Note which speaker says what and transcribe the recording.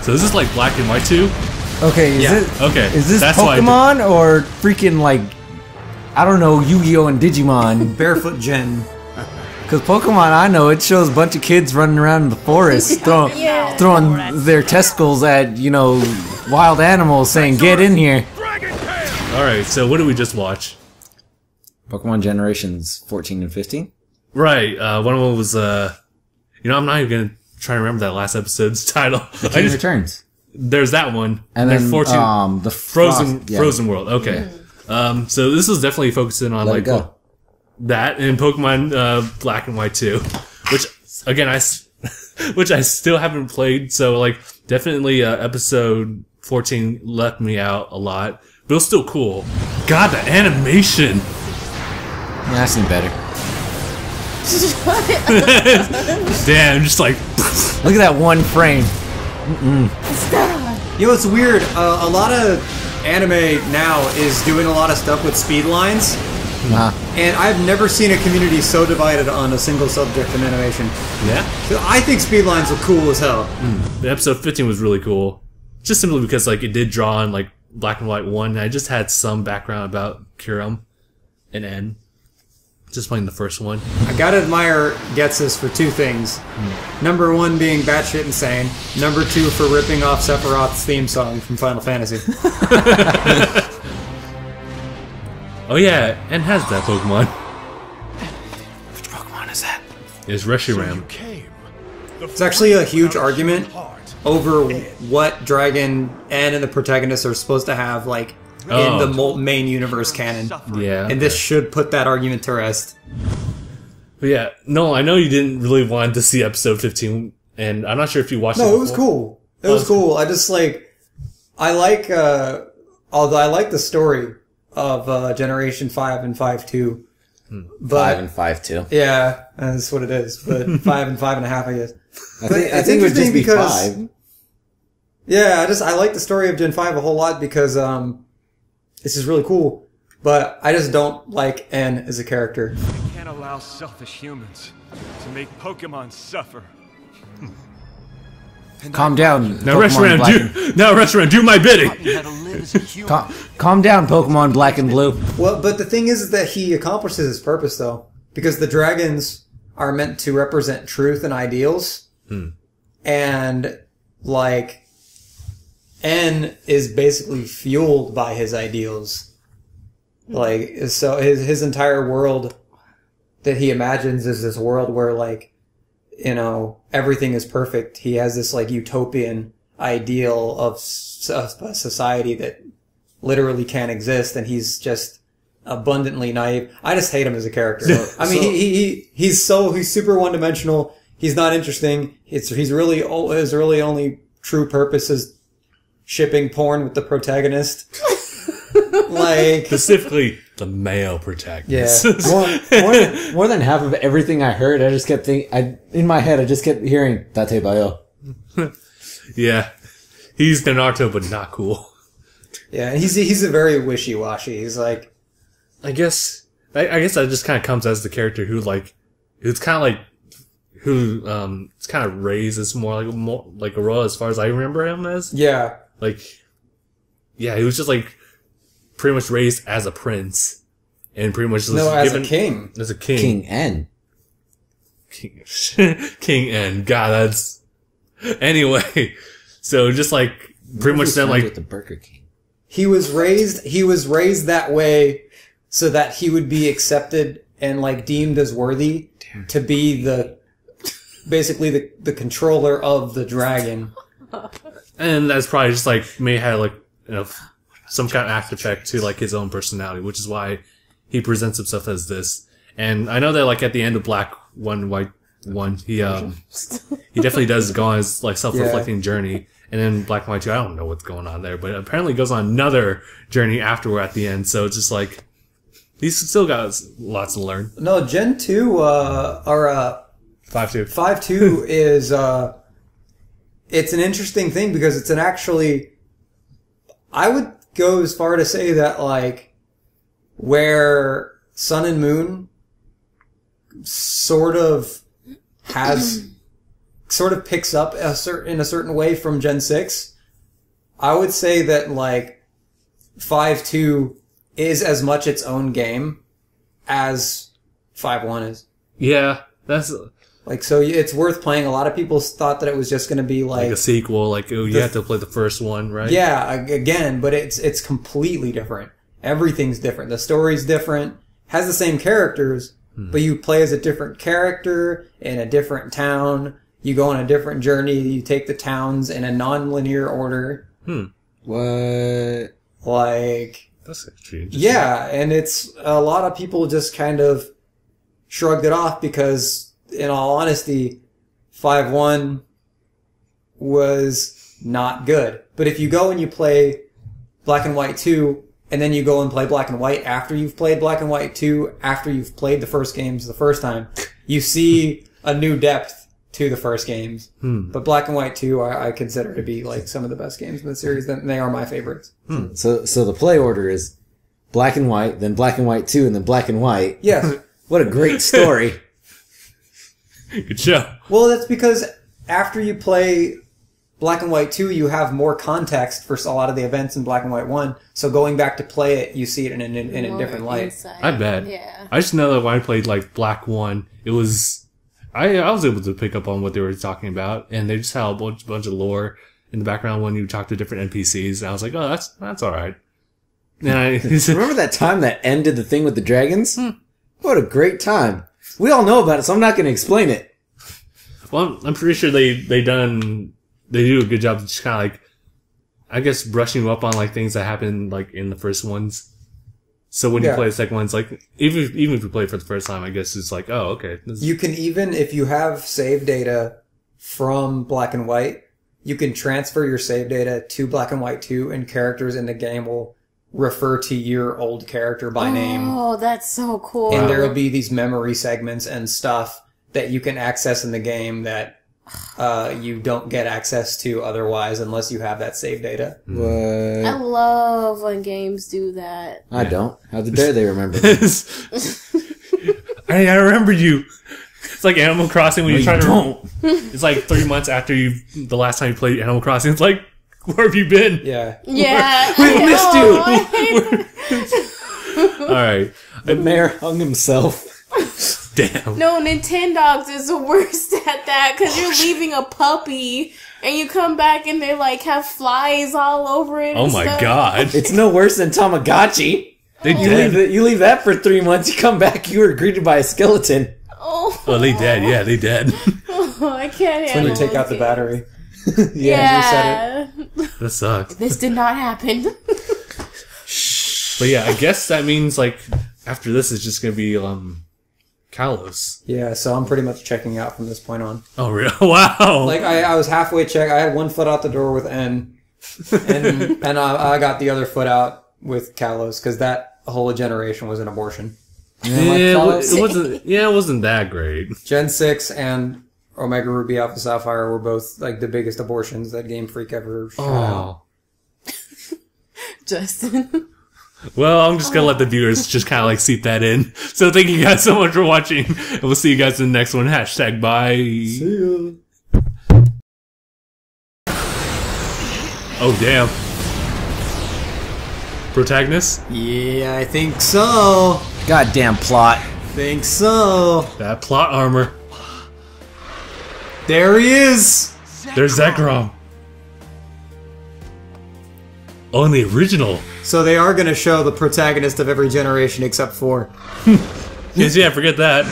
Speaker 1: So this is like black and white too?
Speaker 2: Okay, is this
Speaker 1: that's
Speaker 2: Pokemon or freaking like, I don't know, Yu-Gi-Oh! And Digimon?
Speaker 3: Barefoot Gen.
Speaker 2: Because Pokemon, I know, it shows a bunch of kids running around in the forest throwing their testicles at, you know, wild animals saying, get in here.
Speaker 1: Alright, so what did we just watch?
Speaker 2: Pokemon Generations 14 and 15?
Speaker 1: Right, one of them was, you know, I'm not even going to try to remember that last episode's title.
Speaker 2: The King Returns.
Speaker 1: There's that one.
Speaker 2: And then
Speaker 1: 14,
Speaker 2: the
Speaker 1: Frozen World. Okay. So this is definitely focusing on like that and Pokemon Black and White 2, which again I still haven't played. So like definitely episode 14 left me out a lot, but it was still cool. God, the animation.
Speaker 2: Yeah, I've seen better.
Speaker 1: Damn, just like
Speaker 2: look at that one frame.
Speaker 3: You know, it's weird. A lot of anime now is doing a lot of stuff with speed lines. And I've never seen a community so divided on a single subject in animation.
Speaker 1: Yeah?
Speaker 3: I think speed lines look cool as hell.
Speaker 1: The episode 15 was really cool. Just simply because like it did draw on like Black and White 1, and I just had some background about Kyurem and N. Just playing the first one.
Speaker 3: I gotta admire Getsus for two things. Number one being batshit insane. Number two for ripping off Sephiroth's theme song from Final Fantasy.
Speaker 1: Oh yeah, and has that Pokemon.
Speaker 2: Which Pokemon is that?
Speaker 1: It's Reshiram.
Speaker 3: It's actually a huge argument over what Dragon N and the protagonist are supposed to have, like, in the main universe canon.
Speaker 1: Yeah.
Speaker 3: And this should put that argument to rest.
Speaker 1: But yeah, no, I know you didn't really want to see episode 15, and I'm not sure if you watched it before.
Speaker 3: No, it was cool. It was cool. I just, like, although I like the story of Generation 5 and 5 2. But
Speaker 2: 5 and 5 2.
Speaker 3: Yeah, that's what it is. But 5 and 5.5, I guess.
Speaker 2: I think it would just be 5.
Speaker 3: Yeah, I like the story of Gen 5 a whole lot because this is really cool. But I just don't like N as a character.
Speaker 4: I can't allow selfish humans to make Pokemon suffer.
Speaker 2: Calm down.
Speaker 1: Now Reshiram, do my bidding.
Speaker 2: Calm down, Pokemon Black and Blue.
Speaker 3: Well, but the thing is that he accomplishes his purpose, though. Because the dragons are meant to represent truth and ideals. And, like, N is basically fueled by his ideals. Like, so his entire world that he imagines is this world where, like, you know, everything is perfect. He has this, like, utopian ideal of a society that literally can't exist, and he's just abundantly naive. I just hate him as a character. I mean, he's super one-dimensional. He's not interesting. His really only true purpose is shipping porn with the protagonist. Like, specifically
Speaker 1: the male protagonist.
Speaker 2: Yeah. more than half of everything I heard, I just kept thinking, in my head, I just kept hearing Tate Bayo.
Speaker 1: Yeah. He's Naruto, but not cool.
Speaker 3: Yeah, he's a very wishy-washy. He's like,
Speaker 1: I guess that just kind of comes as the character who, like, it's kind of like, it's kind of raised as more like Aurora as far as I remember him as.
Speaker 3: Yeah.
Speaker 1: Like, yeah, he was just like, pretty much raised as a prince, and pretty much
Speaker 3: as a king.
Speaker 1: As a king.
Speaker 2: King N.
Speaker 1: King N. God, that's anyway. So just like pretty much then like
Speaker 2: with the Burger King.
Speaker 3: He was raised that way so that he would be accepted and like deemed as worthy to be basically the controller of the dragon.
Speaker 1: And that's probably just like may have like, you know, some kind of after effect to like his own personality, which is why he presents himself as this. And I know that like at the end of Black 1, White 1, he definitely does go on his like self-reflecting journey. And then Black and White 2, I don't know what's going on there, but apparently goes on another journey afterward at the end. So it's just like he's still got lots to learn.
Speaker 3: No, Gen 2 or
Speaker 1: 5-2.
Speaker 3: 5-2 is it's an interesting thing because it's I would go as far to say that, like, where Sun and Moon sort of has sort of picks up in a certain way from Gen 6. I would say that, like, 5.2 is as much its own game as 5.1 is.
Speaker 1: Yeah, that's...
Speaker 3: Like, so it's worth playing. A lot of people thought that it was just going to be like...
Speaker 1: Like a sequel, like, you have to play the first one, right?
Speaker 3: Yeah, again, but it's completely different. Everything's different. The story's different. Has the same characters, but you play as a different character in a different town. You go on a different journey. You take the towns in a non-linear order.
Speaker 2: What?
Speaker 3: Like...
Speaker 1: That's actually interesting.
Speaker 3: Yeah, and it's... A lot of people just kind of shrugged it off because, in all honesty, 5.1 was not good. But if you go and you play Black and White 2, and then you go and play Black and White after you've played Black and White 2, after you've played the first games the first time, you see a new depth to the first games. But Black and White 2 I consider to be like some of the best games in the series. They are my favorites.
Speaker 2: So the play order is Black and White, then Black and White 2, and then Black and White.
Speaker 3: Yes.
Speaker 2: What a great story.
Speaker 1: Good show.
Speaker 3: Well, that's because after you play Black and White 2, you have more context for a lot of the events in Black and White 1. So going back to play it, you see it in a different light.
Speaker 5: Insight.
Speaker 1: I bet.
Speaker 5: Yeah.
Speaker 1: I just know that when I played, like, Black 1, it was... I was able to pick up on what they were talking about, and they just had a bunch of lore in the background when you talk to different NPCs, and I was like, oh, that's alright. And
Speaker 2: Remember that time that ended the thing with the dragons? What a great time. We all know about it, so I'm not going to explain it.
Speaker 1: Well, I'm pretty sure they do a good job of just kind of like, I guess, brushing you up on like things that happened like in the first ones. So when you play the second one, it's like, even if you play it for the first time, I guess it's like, oh, okay.
Speaker 3: You can even, if you have save data from Black and White, you can transfer your save data to Black and White 2, and characters in the game will refer to your old character by name.
Speaker 5: Oh, that's so cool.
Speaker 3: And there will be these memory segments and stuff that you can access in the game that you don't get access to otherwise unless you have that save data.
Speaker 2: What?
Speaker 5: I love when games do that.
Speaker 2: I don't. How dare they remember me?
Speaker 1: I remember you. It's like Animal Crossing when you try to...
Speaker 2: don't.
Speaker 1: It's like 3 months after the last time you played Animal Crossing. It's like, where have you been?
Speaker 3: Yeah.
Speaker 5: Yeah.
Speaker 2: We missed you.
Speaker 1: Alright.
Speaker 2: The mayor hung himself.
Speaker 1: Damn.
Speaker 5: No, Nintendogs is the worst at that because you're leaving a puppy and you come back and they like have flies all over it.
Speaker 1: Oh
Speaker 5: and
Speaker 1: my
Speaker 5: stuff.
Speaker 1: god.
Speaker 2: It's no worse than Tamagotchi.
Speaker 1: They
Speaker 2: You
Speaker 1: dead.
Speaker 2: leave that for 3 months, you come back, you were greeted by a skeleton.
Speaker 5: Oh,
Speaker 1: they dead. Yeah, they dead.
Speaker 5: I can't handle
Speaker 3: When you take out the
Speaker 5: it.
Speaker 3: battery.
Speaker 5: Yeah.
Speaker 1: That sucks.
Speaker 5: This did not happen.
Speaker 1: But yeah, I guess that means like after this it's just gonna be Kalos.
Speaker 3: Yeah, so I'm pretty much checking out from this point on.
Speaker 1: Oh really? Wow.
Speaker 3: Like I was halfway check. I had one foot out the door with N, and I got the other foot out with Kalos because that whole generation was an abortion.
Speaker 1: it wasn't. Yeah, it wasn't that great.
Speaker 3: Gen 6 and Omega Ruby Alpha Sapphire were both like the biggest abortions that Game Freak ever shot out.
Speaker 5: Justin.
Speaker 1: Well, I'm just gonna let the viewers just kind of like seep that in. So thank you guys so much for watching, and we'll see you guys in the next one. # bye.
Speaker 2: See ya.
Speaker 1: Oh damn. Protagonist?
Speaker 3: Yeah, I think so.
Speaker 2: Goddamn plot.
Speaker 3: Think so.
Speaker 1: That plot armor.
Speaker 3: There he is.
Speaker 1: There's Zekrom. Oh, and the original.
Speaker 3: So they are going to show the protagonist of every generation except for.
Speaker 1: Yes, yeah, forget that.